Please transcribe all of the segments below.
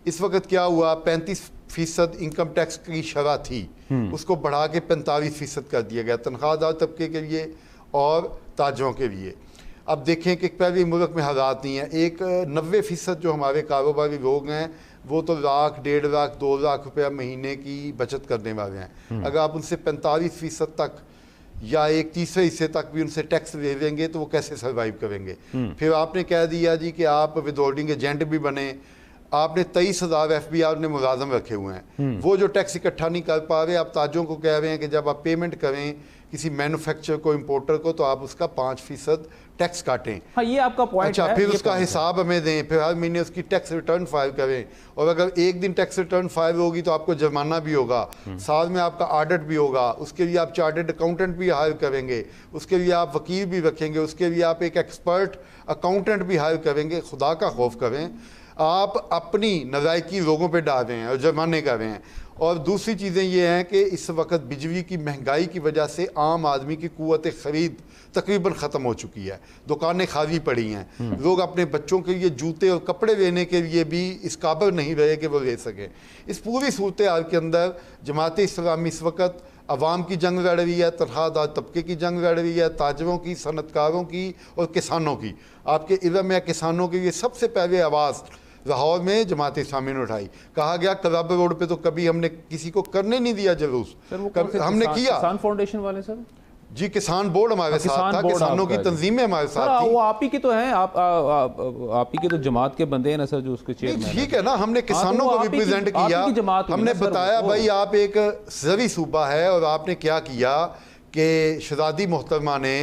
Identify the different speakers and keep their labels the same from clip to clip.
Speaker 1: इस वक्त क्या हुआ, 35% इनकम टैक्स की शरह थी, उसको बढ़ा के 45% कर दिया गया तनख्वाहदार तबके के लिए और ताजरों के लिए। अब देखें कि पहले मुल्क में हालात नहीं है। एक 90% जो हमारे कारोबारी लोग हैं वो तो लाख, 1.5 लाख, 2 लाख रुपया महीने की बचत करने वाले हैं। अगर आप उनसे 45% तक या एक तीसरे हिस्से तक भी उनसे टैक्स ले लेंगे तो वो कैसे सर्वाइव करेंगे। फिर आपने कह दिया जी कि आप विदहोल्डिंग एजेंट भी बने, आपने 23,000 FBR ने मुलाजम रखे हुए हैं, वो जो टैक्स इकट्ठा नहीं कर पा रहे, आप ताजों को कह रहे हैं कि जब आप पेमेंट करें किसी मैन्युफैक्चरर को, इंपोर्टर को, तो आप उसका 5% टैक्स काटें।
Speaker 2: हाँ, ये आपका पॉइंट
Speaker 1: अच्छा,
Speaker 2: है,
Speaker 1: फिर
Speaker 2: ये
Speaker 1: उसका
Speaker 2: पॉइंट
Speaker 1: हिसाब हमें दें, फिर हर महीने उसकी टैक्स रिटर्न फाइल करें, और अगर एक दिन टैक्स रिटर्न फाइल होगी तो आपको जुर्माना भी होगा, साल में आपका ऑडिट भी होगा, उसके लिए आप चार्टर्ड अकाउंटेंट भी हायर करेंगे, उसके लिए आप वकील भी रखेंगे, उसके लिए आप एक एक्सपर्ट अकाउंटेंट भी हायर करेंगे। खुदा का खौफ करें, आप अपनी नज़ायकी लोगों पे डाल रहे हैं और जुर्माने कर रहे हैं। और दूसरी चीज़ें ये हैं कि इस वक्त बिजली की महंगाई की वजह से आम आदमी की कुव्वत ख़रीद तकरीबन ख़त्म हो चुकी है, दुकानें खाली पड़ी हैं, लोग अपने बच्चों के लिए जूते और कपड़े लेने के लिए भी इस काबिल नहीं रहे कि वो ले सकें। इस पूरी सूरत हाल के अंदर जमात इस्लामी इस वक्त अवाम की जंग लड़ रही है, तनख्वाहदार तबके की जंग लड़ रही है, ताजरों की, सनतकारों की और किसानों की। आपके इल्म है, किसानों के लिए सबसे पहले आवाज़ लाहौर में जमात इस्लामी ने उठाई। कहा गया क्लब रोड पे तो कभी हमने किसी को करने नहीं दिया जुलूस, हमने किया।
Speaker 2: किसान फाउंडेशन वाले सर
Speaker 1: जी, किसान बोर्ड हमारे साथ था, किसानों की तंजीमें हमारे साथ थी।
Speaker 2: वो आप ही के तो हैं, आप ही के तो जमात के बंदे हैं ना सर, जो उसके चेयरमैन।
Speaker 1: ठीक है ना, हमने किसानों को रिप्रेजेंट किया, हमने बताया भाई आप एक ज़री सूबा है और आपने क्या किया कि शहजादी मोहतरमा ने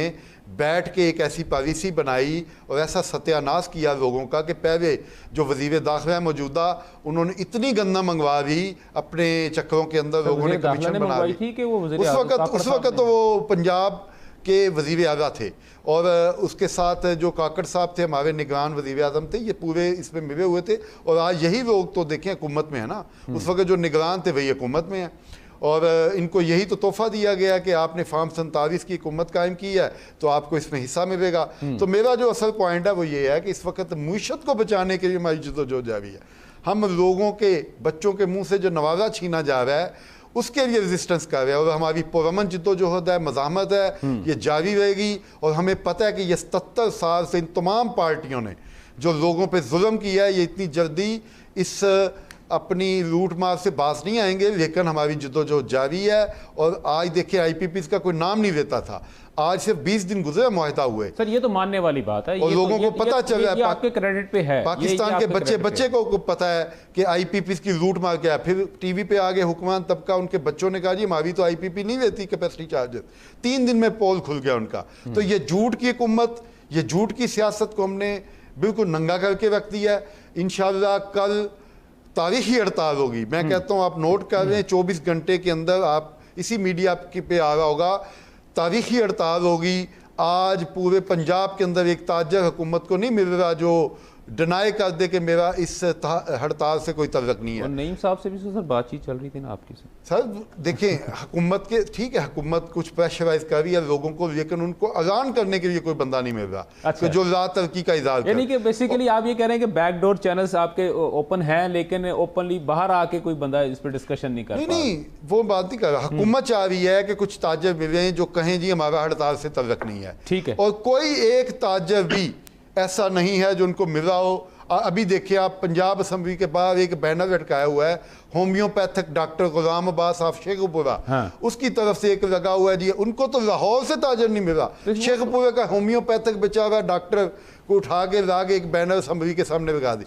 Speaker 1: बैठ के एक ऐसी पॉलिसी बनाई और ऐसा सत्यानाश किया लोगों का कि पहले जो वज़ीर दाखिला है मौजूदा, उन्होंने इतनी गंदा मंगवा दी अपने चक्करों के अंदर, लोगों ने कमीशन बना दी। उस वक्त तो वो पंजाब के वज़ीर आज़ा थे और उसके साथ जो काकड़ साहब थे हमारे निगरान वज़ीर आज़म थे, ये पूरे इसमें मिले हुए थे। और आज यही लोग तो देखें हुकूमत में है ना, उस वक्त जो निगरान थे वही हुकूमत में है और इनको यही तो तोहफा दिया गया कि आपने फार्म 47 की हुकूमत कायम की है तो आपको इसमें हिस्सा मिलेगा। तो मेरा जो असल पॉइंट है वो ये है कि इस वक्त मुईशत को बचाने के लिए हमारी जद्दोजहद जारी है। हम लोगों के बच्चों के मुंह से जो नवाजा छीना जा रहा है उसके लिए रेजिस्टेंस कर रहे हैं और हमारी पुरअमन जद्दोजहद है, मज़ाहमत है, ये जारी रहेगी। और हमें पता है कि ये 77 साल से इन तमाम पार्टियों ने जो लोगों पर जुल्म किया है, ये इतनी जल्दी इस अपनी लूट मार से बाज नहीं आएंगे, लेकिन हमारी जद्दोजहद जारी है। और आज देखिए IPPs का कोई नाम नहीं लेता था, आज सिर्फ 20 दिन गुजरे मुआहदा हुए।
Speaker 2: सर ये तो मानने वाली बात है
Speaker 1: और लोगों को पता चल रहा है,
Speaker 2: आपके क्रेडिट पे है,
Speaker 1: पाकिस्तान के बच्चे को पता है कि IPPs की लूट मार क्या है। फिर टीवी पे आगे हुक्मरान तबका, उनके बच्चों ने कहा जी हमारी तो IPP नहीं लेती कैपेसिटी चार्जेस। 3 दिन में पोल खुल गया उनका। तो ये झूठ की हुकूमत, ये झूठ की सियासत को हमने बिल्कुल नंगा करके रख दिया है। इंशाअल्लाह कल तारीखी हड़ताल होगी। मैं कहता हूँ आप नोट कर लें, 24 घंटे के अंदर आप इसी मीडिया पे आ रहा होगा, तारीखी हड़ताल होगी। आज पूरे पंजाब के अंदर एक ताजर हुकूमत को नहीं मिल रहा जो डिनाई कर दे कि मेरा इस हड़ताल से कोई तल्लुक नहीं है।
Speaker 2: और नईम साहब से भी सर बातचीत चल रही थी ना आपकी
Speaker 1: सर देखें हुकूमत के, ठीक है हुकूमत कुछ प्रेशराइज कर रही है लोगों को, लेकिन उनको अजान करने के लिए कोई बंदा नहीं मिल रहा।
Speaker 2: अच्छा।
Speaker 1: जो ज़्यादा तरक्की का इज़हार,
Speaker 2: यानी कि बेसिकली आप ये कह रहे हैं कि बैकडोर चैनल्स आपके ओपन हैं लेकिन ओपनली बाहर आके कोई बंदा इस पर डिस्कशन नहीं कर रहा।
Speaker 1: नहीं वो बात नहीं कर रहा। हुकूमत चाह रही है कि कुछ ताजर मिले जो कहें जी हमारा हड़ताल से तल्लुक नहीं है,
Speaker 2: ठीक है,
Speaker 1: और कोई एक ताजर भी ऐसा नहीं है जो उनको मिल रहा हो। अभी देखिए आप पंजाब असम्बली के बाहर एक बैनर लटकाया हुआ है, homeopathic doctor Ghulam Abbas of Sheikhpura,
Speaker 2: हाँ।
Speaker 1: उसकी तरफ से एक लगा हुआ है जी उनको तो लाहौर से ताजर नहीं मिला, शेखपुरा का होम्योपैथिक बेचारा डॉक्टर को उठा के ला के एक बैनर असम्बली के सामने लगा दी।